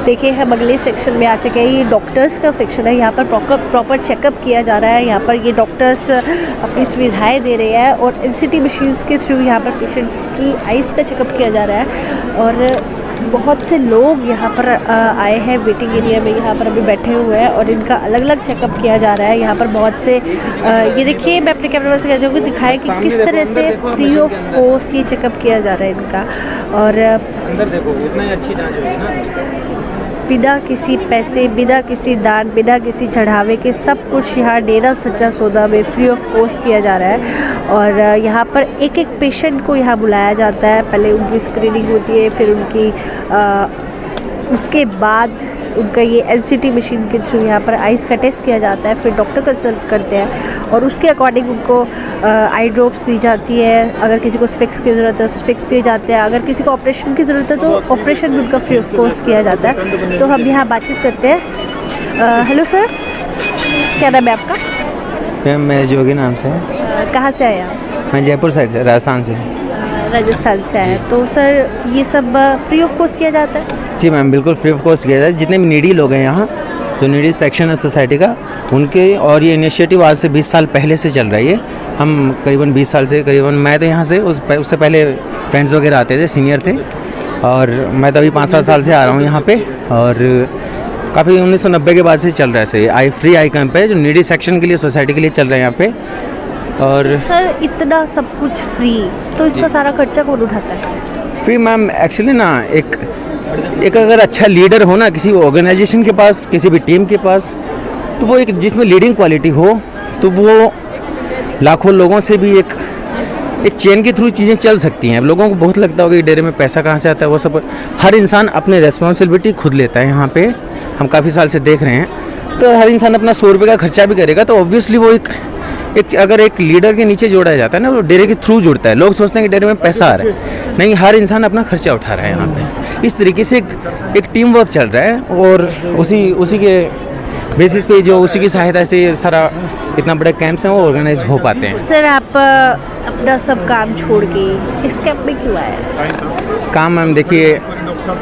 देखिए हम अगले सेक्शन में आ चुके हैं। ये डॉक्टर्स का सेक्शन है। यहाँ पर प्रॉपर चेकअप किया जा रहा है। यहाँ पर ये डॉक्टर्स अपनी सुविधाएं दे रहे हैं और एनसीटी मशीन्स के थ्रू यहाँ पर पेशेंट्स की आइज़ का चेकअप किया जा रहा है। और बहुत से लोग यहाँ पर आए हैं वेटिंग एरिया में, यहाँ पर अभी बैठे हुए हैं और इनका अलग अलग चेकअप किया जा रहा है। यहाँ पर बहुत से ये देखिए, मैं अपने कैमरा से कह जाऊँगी दिखाएं कि किस तरह से फ्री ऑफ कॉस्ट ये चेकअप किया जा रहा है इनका। और अंदर देखो इतना ही अच्छी जांच होगी ना, बिना किसी पैसे, बिना किसी दान, बिना किसी चढ़ावे के सब कुछ यहाँ डेरा सच्चा सौदा में फ्री ऑफ कॉस्ट किया जा रहा है। और यहाँ पर एक एक पेशेंट को यहाँ बुलाया जाता है। पहले उनकी स्क्रीनिंग होती है, फिर उनकी उसके बाद उनका ये एनसीटी मशीन के थ्रू यहाँ पर आइज़ का टेस्ट किया जाता है। फिर डॉक्टर कंसल्ट करते हैं और उसके अकॉर्डिंग उनको आई ड्रॉप्स दी जाती है। अगर किसी को स्पेक्स की ज़रूरत है स्पेक्स दिए जाते हैं। अगर किसी को ऑपरेशन की ज़रूरत है तो ऑपरेशन भी उनका फ्री ऑफ कॉस्ट किया जाता है। तो हम यहाँ बातचीत करते हैं। हेलो सर, क्या नाम है आपका? मैम मैं जोगी नाम से। कहाँ से आए आप? मैं जयपुर साइड से, राजस्थान से। राजस्थान से आए। तो सर ये सब फ्री ऑफ कॉस्ट किया जाता है? जी मैम, बिल्कुल फ्री ऑफ कॉस्ट किया जाए। जितने भी नीडी लोग हैं यहाँ, जो नीडी सेक्शन है सोसाइटी का, उनके, और ये इनिशिएटिव आज से 20 साल पहले से चल रही है। हम करीबन 20 साल से, करीबन मैं तो यहाँ से उससे पहले फ्रेंड्स वगैरह आते थे, सीनियर थे, और मैं तो अभी 5-7 साल से आ रहा हूँ यहाँ पे। और काफ़ी 1990 के बाद से चल रहा है सर फ्री आई कैंप है, जो नीडी सेक्शन के लिए, सोसाइटी के लिए चल रहा है यहाँ पे। और सर इतना सब कुछ फ्री, तो इसका सारा खर्चा कौन उठाता है? फ्री मैम एक्चुअली ना, एक अगर अच्छा लीडर हो ना किसी ऑर्गेनाइजेशन के पास, किसी भी टीम के पास, तो वो एक जिसमें लीडिंग क्वालिटी हो, तो वो लाखों लोगों से भी एक चेन के थ्रू चीज़ें चल सकती हैं। अब लोगों को बहुत लगता होगा कि डेरे में पैसा कहाँ से आता है, वो सब हर इंसान अपनी रेस्पॉन्सिबिलिटी खुद लेता है। यहाँ पे हम काफ़ी साल से देख रहे हैं, तो हर इंसान अपना 100 रुपये का खर्चा भी करेगा, तो ऑब्वियसली वो एक अगर एक लीडर के नीचे जोड़ा जाता है ना, वो डेरे के थ्रू जुड़ता है। लोग सोचते हैं कि डेरे में पैसा आ रहा है, नहीं, हर इंसान अपना खर्चा उठा रहा है यहाँ पे। इस तरीके से एक टीम वर्क चल रहा है, और उसी के बेसिस पे, जो उसी की सहायता से सारा इतना बड़ा कैंप्स हैं वो ऑर्गेनाइज हो पाते हैं। सर आप अपना सब काम छोड़ के इस कैंप में क्यों आए? काम मैम देखिए,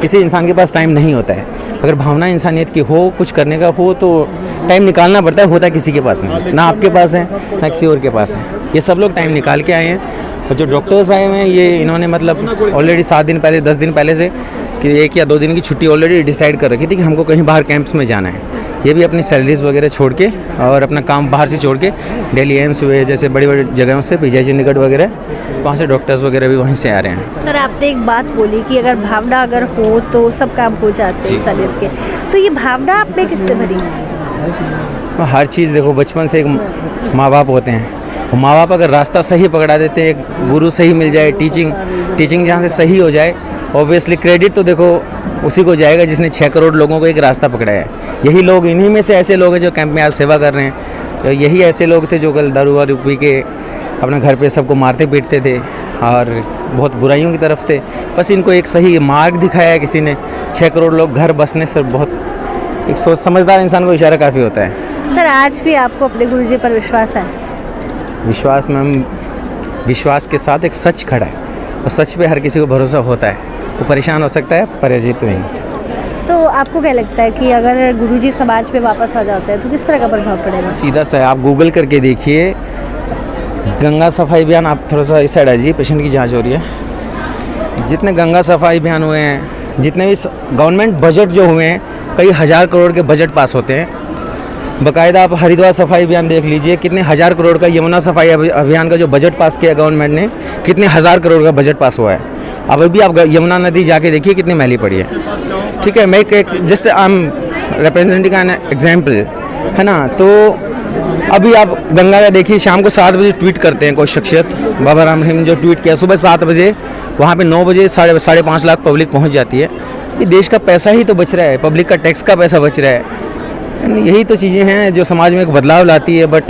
किसी इंसान के पास टाइम नहीं होता है। अगर भावना इंसानियत की हो, कुछ करने का हो, तो टाइम निकालना पड़ता है। होता किसी के पास नहीं, ना आपके पास है ना किसी और के पास है। ये सब लोग टाइम निकाल के आए हैं। और जो डॉक्टर्स आए हुए हैं, ये इन्होंने मतलब ऑलरेडी 7 दिन पहले, 10 दिन पहले से, कि 1 या 2 दिन की छुट्टी ऑलरेडी डिसाइड कर रखी थी कि हमको कहीं बाहर कैंप्स में जाना है। ये भी अपनी सैलरीज वगैरह छोड़ के और अपना काम बाहर से छोड़ के, दिल्ली एम्स हुए जैसे बड़ी बड़ी जगहों से, पीजीआई चंडीगढ़ वगैरह, वहाँ से डॉक्टर्स वगैरह भी वहीं से आ रहे हैं। सर आपने एक बात बोली कि अगर भावना अगर हो तो सब काम हो जाते हैं इंसानियत के, तो ये भावना आप में किससे भरी? हर चीज़ देखो, बचपन से एक माँ बाप होते हैं। माँ बाप अगर रास्ता सही पकड़ा देते हैं, एक गुरु सही मिल जाए, टीचिंग जहाँ से सही हो जाए, ऑब्वियसली क्रेडिट तो देखो उसी को जाएगा जिसने 6 करोड़ लोगों को एक रास्ता पकड़ाया है। यही लोग, इन्हीं में से ऐसे लोग हैं जो कैंप में आज सेवा कर रहे हैं। तो यही ऐसे लोग थे जो कल दारू वारू पी के अपने घर पे सबको मारते पीटते थे और बहुत बुराइयों की तरफ थे। बस इनको एक सही मार्ग दिखाया है किसी ने। 6 करोड़ लोग घर बसने से बहुत, एक सोच समझदार इंसान को इशारा काफ़ी होता है। सर आज भी आपको अपने गुरुजी पर विश्वास है? विश्वास मैम, विश्वास के साथ एक सच खड़ा है, और सच पे हर किसी को भरोसा होता है। वो परेशान हो सकता है, पराजित नहीं। तो आपको क्या लगता है कि अगर गुरुजी समाज में वापस आ जाते हैं तो किस तरह का प्रभाव पड़ेगा? सीधा सा आप गूगल करके देखिए, गंगा सफाई अभियान, आप थोड़ा सा इस साइड आ जाइए, पेशेंट की जांच हो रही है। जितने गंगा सफाई अभियान हुए हैं, जितने भी गवर्नमेंट बजट जो हुए हैं, कई हज़ार करोड़ के बजट पास होते हैं। बाकायदा आप हरिद्वार सफाई अभियान देख लीजिए, कितने हज़ार करोड़ का, यमुना सफाई अभियान का जो बजट पास किया गवर्नमेंट ने, कितने हज़ार करोड़ का बजट पास हुआ है। अब अभी आप यमुना नदी जाके देखिए कितनी मैली पड़ी है। ठीक है, मैं एक just I am representing an example, है ना। तो अभी आप गंगा का देखिए, शाम को 7 बजे ट्वीट करते हैं कोई शख्सियत, बाबा राम रहीम जो ट्वीट किया सुबह 7 बजे, वहाँ पे 9 बजे 5.5 लाख पब्लिक पहुँच जाती है। ये देश का पैसा ही तो बच रहा है, पब्लिक का टैक्स का पैसा बच रहा है। यही तो चीज़ें हैं जो समाज में एक बदलाव लाती है, बट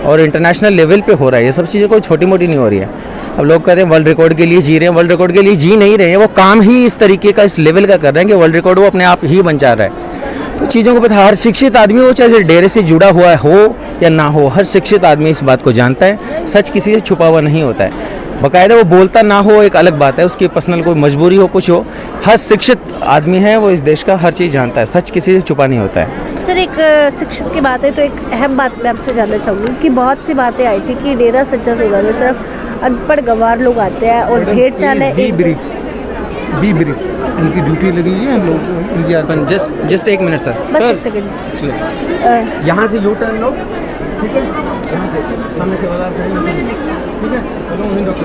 और इंटरनेशनल लेवल पे हो रहा है। ये सब चीज़ें कोई छोटी मोटी नहीं हो रही है। अब लोग कहते हैं वर्ल्ड रिकॉर्ड के लिए जी रहे हैं, वर्ल्ड रिकॉर्ड के लिए जी नहीं रहे हैं, वो काम ही इस तरीके का, इस लेवल का कर रहे हैं कि वर्ल्ड रिकॉर्ड वो अपने आप ही बन जा रहा है। तो चीज़ों को पता, हर शिक्षित आदमी हो, चाहे डेरे से जुड़ा हुआ हो या ना हो, हर शिक्षित आदमी इस बात को जानता है। सच किसी से छुपा हुआ नहीं होता है। बाकायदा वो बोलता ना हो एक अलग बात है, उसकी पर्सनल कोई मजबूरी हो कुछ हो, हर शिक्षित आदमी है वो इस देश का हर चीज़ जानता है, सच किसी से छुपा नहीं होता है। सर एक शिक्षित की बात है तो एक अहम बात मैं आपसे जानना चाहूँगी कि बहुत सी बातें आई थी कि डेरा सच्चा सौदा में सिर्फ अनपढ़ गंवार लोग आते हैं और भेड़ चाल है। बी ब्रीफ उनकी ड्यूटी लगी हुई है, हम लोग उनकी अपन जस्ट एक मिनट सर। बस एक सेकंड। यहाँ से यू टर्न लो, ठीक है, यहाँ से सामने से बाजार करेंगे, ठीक है, तो उन्हीं डॉक्टर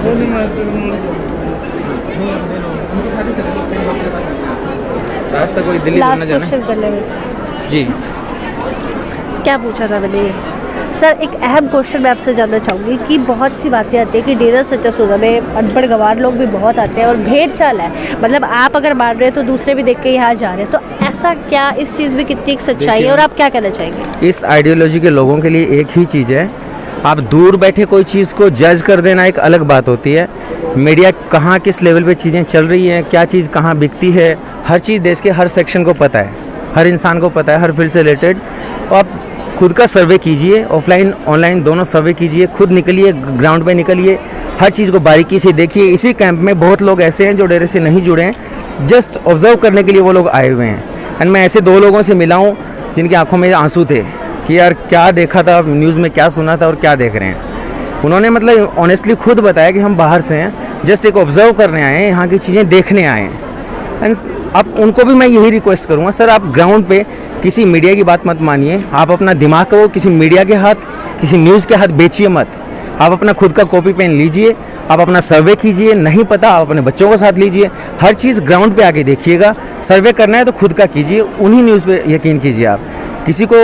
रास्ता कोई दिल्ली जाना लास्ट क्वेश्चन कर ले बस। जी। क्या पूछा था मैंने? सर एक अहम क्वेश्चन मैं आपसे जानना चाहूँगी कि बहुत सी बातें आती है कि डेरा सच्चा सौदा में अनपढ़ गंवार लोग भी बहुत आते हैं और भेड़ चाल है, मतलब आप अगर मान रहे हैं तो दूसरे भी देख के यहाँ जा रहे हैं, तो ऐसा क्या, इस चीज़ में कितनी एक सच्चाई है और आप क्या कहना चाहेंगे? इस आइडियोलॉजी के लोगों के लिए एक ही चीज़ है, आप दूर बैठे कोई चीज़ को जज कर देना एक अलग बात होती है। मीडिया कहाँ किस लेवल पे चीज़ें चल रही हैं, क्या चीज़ कहाँ बिकती है, हर चीज़ देश के हर सेक्शन को पता है, हर इंसान को पता है, हर फील्ड से रिलेटेड। आप खुद का सर्वे कीजिए, ऑफलाइन ऑनलाइन दोनों सर्वे कीजिए, खुद निकलिए, ग्राउंड पे निकलिए, हर चीज़ को बारीकी से देखिए। इसी कैंप में बहुत लोग ऐसे हैं जो डेरे से नहीं जुड़े हैं, जस्ट ऑब्जर्व करने के लिए वो लोग आए हुए हैं। एंड मैं ऐसे 2 लोगों से मिला हूँ जिनकी आंखों में आंसू थे कि यार क्या देखा था न्यूज़ में, क्या सुना था और क्या देख रहे हैं। उन्होंने मतलब ऑनेस्टली खुद बताया कि हम बाहर से हैं, जस्ट एक ऑब्जर्व करने आए हैं, यहाँ की चीज़ें देखने आए हैं। एंड अब उनको भी मैं यही रिक्वेस्ट करूँगा, सर आप ग्राउंड पे किसी मीडिया की बात मत मानिए, आप अपना दिमाग को किसी मीडिया के हाथ, किसी न्यूज़ के हाथ बेचिए मत। आप अपना खुद का कॉपी पेन लीजिए, आप अपना सर्वे कीजिए, नहीं पता आप अपने बच्चों के साथ लीजिए, हर चीज़ ग्राउंड पे आके देखिएगा। सर्वे करना है तो खुद का कीजिए, उन्हीं न्यूज़ पे यकीन कीजिए। आप किसी को,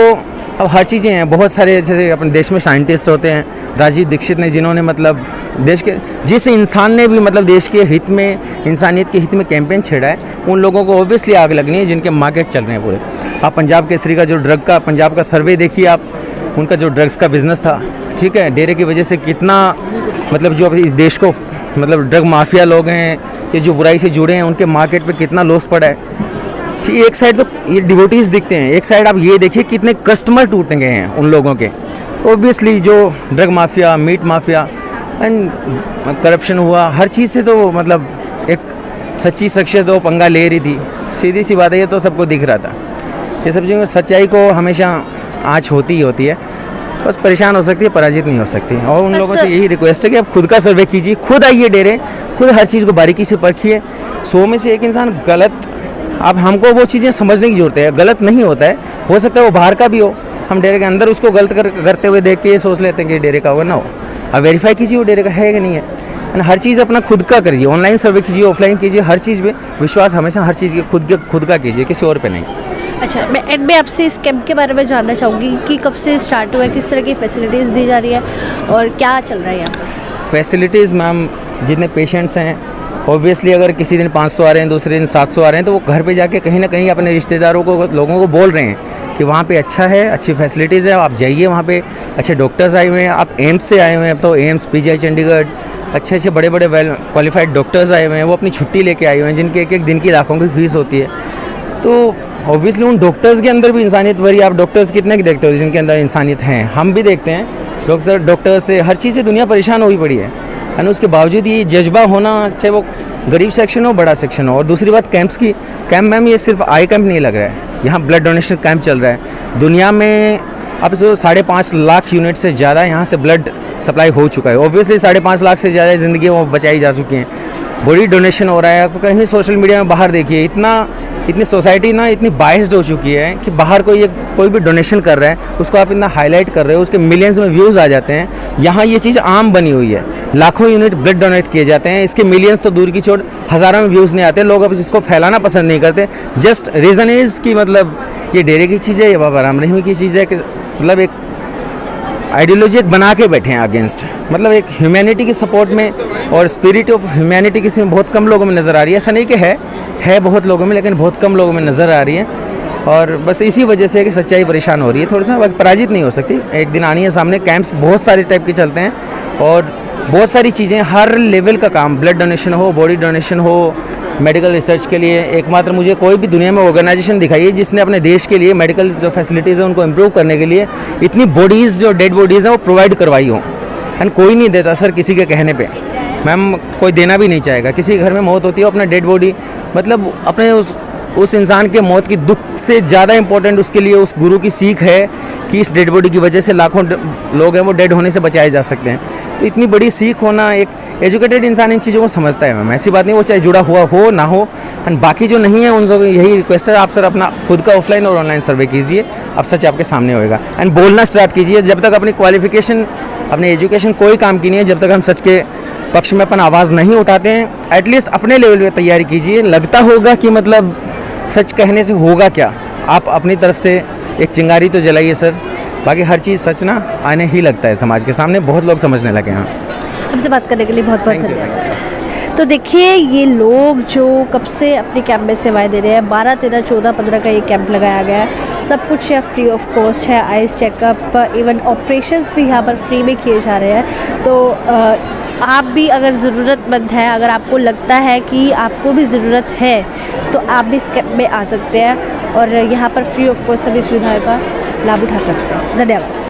अब हर चीज़ें हैं, बहुत सारे जैसे अपने देश में साइंटिस्ट होते हैं, राजीव दीक्षित ने, जिन्होंने मतलब देश के, जिस इंसान ने भी मतलब देश के हित में, इंसानियत के हित में कैंपेन छेड़ा है, उन लोगों को ऑब्वियसली आग लगनी है जिनके मार्केट चल रहे हैं पूरे। आप पंजाब केसरी का जो ड्रग का पंजाब का सर्वे देखिए, आप उनका जो ड्रग्स का बिज़नेस था, ठीक है, डेरे की वजह से कितना मतलब जो इस देश को मतलब ड्रग माफिया लोग हैं, ये जो बुराई से जुड़े हैं, उनके मार्केट पे कितना लॉस पड़ा है। ठीक, एक साइड तो ये डिवोटीज दिखते हैं, एक साइड आप ये देखिए कितने कस्टमर टूट गए हैं उन लोगों के। ऑब्वियसली जो drug mafia, meat mafia and corruption हुआ, हर चीज़ से तो मतलब एक सच्ची शख्सियत वो पंगा ले रही थी। सीधी सी बात है, ये तो सबको दिख रहा था। ये सब चीज़ों सच्चाई को हमेशा आँच होती ही होती है, बस परेशान हो सकती है, पराजित नहीं हो सकती। और उन लोगों से यही रिक्वेस्ट है कि आप खुद का सर्वे कीजिए, खुद आइए डेरे, खुद हर चीज़ को बारीकी से परखिए। 100 में से एक इंसान गलत, अब हमको वो चीज़ें समझने की ज़रूरत है, गलत नहीं होता है, हो सकता है वो बाहर का भी हो, हम डेरे के अंदर उसको गलत करते हुए देख के ये सोच लेते हैं कि डेरे का होगा ना हो। अब वेरीफाई कीजिए वो डेरे का है कि नहीं है। हर चीज़ अपना खुद का करिए, ऑनलाइन सर्वे कीजिए, ऑफलाइन कीजिए, हर चीज़ में विश्वास हमेशा हर चीज़ के खुद का कीजिए, किसी और पे नहीं। अच्छा, मैं एंड में आपसे इस कैंप के बारे में जानना चाहूँगी कि कब से स्टार्ट हुआ है, किस तरह की फैसिलिटीज़ दी जा रही है और क्या चल रहा है यहाँ पर? फैसिलिटीज़ मैम, जितने पेशेंट्स हैं, ऑब्वियसली अगर किसी दिन 500 आ रहे हैं, दूसरे दिन 700 आ रहे हैं, तो वो घर पे जाके कहीं ना कहीं अपने रिश्तेदारों को, लोगों को बोल रहे हैं कि वहाँ पे अच्छा है, अच्छी फैसिलिटीज़ है, आप जाइए वहाँ पे, अच्छे डॉक्टर्स आए हुए हैं। आप एम्स से आए हुए हैं, अब तो एम्स, पीजीआई चंडीगढ़, अच्छे बड़े वेल क्वालिफाइड डॉक्टर्स आए हुए हैं, वो अपनी छुट्टी लेके आए हुए हैं, जिनके एक दिन की लाखों की फीस होती है। तो ऑब्वियसली उन डॉक्टर्स के अंदर भी इंसानियत भरी, आप डॉक्टर्स कितने की देखते हो जिनके अंदर इंसानियत है, हम भी देखते हैं। डॉक्टर्स से, हर चीज़ से दुनिया परेशान हुई पड़ी है, और उसके बावजूद ये जज्बा होना, चाहे वो गरीब सेक्शन हो, बड़ा सेक्शन हो। और दूसरी बात कैंप्स की, कैंप मैम ये सिर्फ आई कैंप नहीं लग रहा है, यहाँ ब्लड डोनेशन कैंप चल रहा है। दुनिया में अब जो 5.5 लाख यूनिट से ज़्यादा यहाँ से ब्लड सप्लाई हो चुका है। ऑब्वियसली 5.5 लाख से ज़्यादा ज़िंदगी वो बचाई जा चुकी हैं। बॉडी डोनेशन हो रहा है, आपको कहीं सोशल मीडिया में बाहर देखिए, इतनी सोसाइटी ना इतनी बाइस्ड हो चुकी है कि बाहर कोई भी डोनेशन कर रहा है, उसको आप इतना हाईलाइट कर रहे हो, उसके मिलियंस में व्यूज़ आ जाते हैं। यहाँ ये चीज़ आम बनी हुई है, लाखों यूनिट ब्लड डोनेट किए जाते हैं, इसके मिलियंस तो दूर की छोड़ हज़ारों में व्यूज़ नहीं आते। लोग अब इसको फैलाना पसंद नहीं करते। जस्ट रीज़न इज़ कि मतलब ये डेरे की चीज़ है, ये बाबा राम रहीम की चीज़ है, कि मतलब एक आइडियोलॉजी एक बना के बैठे हैं अगेंस्ट, मतलब एक ह्यूमैनिटी की सपोर्ट में, और स्पिरिट ऑफ ह्यूमैनिटी किसी में बहुत कम लोगों में नज़र आ रही है। ऐसा नहीं कि है बहुत लोगों में, लेकिन बहुत कम लोगों में नज़र आ रही है। और बस इसी वजह से कि सच्चाई परेशान हो रही है, थोड़ा सा पराजित नहीं हो सकती, एक दिन आनी है सामने। कैंप्स बहुत सारे टाइप के चलते हैं और बहुत सारी चीज़ें, हर लेवल का काम, ब्लड डोनेशन हो, बॉडी डोनेशन हो, मेडिकल रिसर्च के लिए एकमात्र मुझे कोई भी दुनिया में ऑर्गेनाइजेशन दिखाई है जिसने अपने देश के लिए मेडिकल जो फैसिलिटीज़ है उनको इम्प्रूव करने के लिए इतनी बॉडीज़, जो डेड बॉडीज़ हैं वो प्रोवाइड करवाई हो। एंड कोई नहीं देता सर किसी के कहने पे। मैम कोई देना भी नहीं चाहेगा। किसी घर में मौत होती है, अपना डेड बॉडी मतलब अपने उस इंसान के मौत की दुख से ज़्यादा इम्पोर्टेंट उसके लिए उस गुरु की सीख है कि इस डेड बॉडी की वजह से लाखों लोग हैं वो डेड होने से बचाए जा सकते हैं। तो इतनी बड़ी सीख होना, एक एजुकेटेड इंसान इन चीज़ों को समझता है मैम। ऐसी बात नहीं, वो चाहे जुड़ा हुआ हो ना हो। एंड बाकी जो नहीं है उन सबको यही रिक्वेस्ट है, आप सर अपना खुद का ऑफलाइन और ऑनलाइन सर्वे कीजिए, अब सच आपके सामने होएगा। एंड बोलना स्टार्ट कीजिए। जब तक अपनी क्वालिफिकेशन, अपनी एजुकेशन कोई काम की नहीं है, जब तक हम सच के पक्ष में अपन आवाज़ नहीं उठाते हैं, एटलीस्ट अपने लेवल पे तैयारी कीजिए। लगता होगा कि मतलब सच कहने से होगा क्या, आप अपनी तरफ से एक चिंगारी तो जलाइए सर। बाकी हर चीज़ सच ना आने ही लगता है समाज के सामने, बहुत लोग समझने लगे हैं। हमसे बात करने के लिए बहुत बहुत धन्यवाद। तो देखिए ये लोग जो कब से अपने कैंप में सेवाएं दे रहे हैं, 12, 13, 14, 15 का ये कैंप लगाया गया है। सब कुछ यहाँ फ्री ऑफ कॉस्ट है, आइस चेकअप, इवन ऑपरेशंस भी यहाँ पर फ्री में किए जा रहे हैं। तो आप भी अगर ज़रूरतमंद है, अगर आपको लगता है कि आपको भी ज़रूरत है, तो आप भी इस कैंप में आ सकते हैं और यहाँ पर फ्री ऑफ कॉस्ट सभी सुविधाओं का लाभ उठा सकते हैं। धन्यवाद।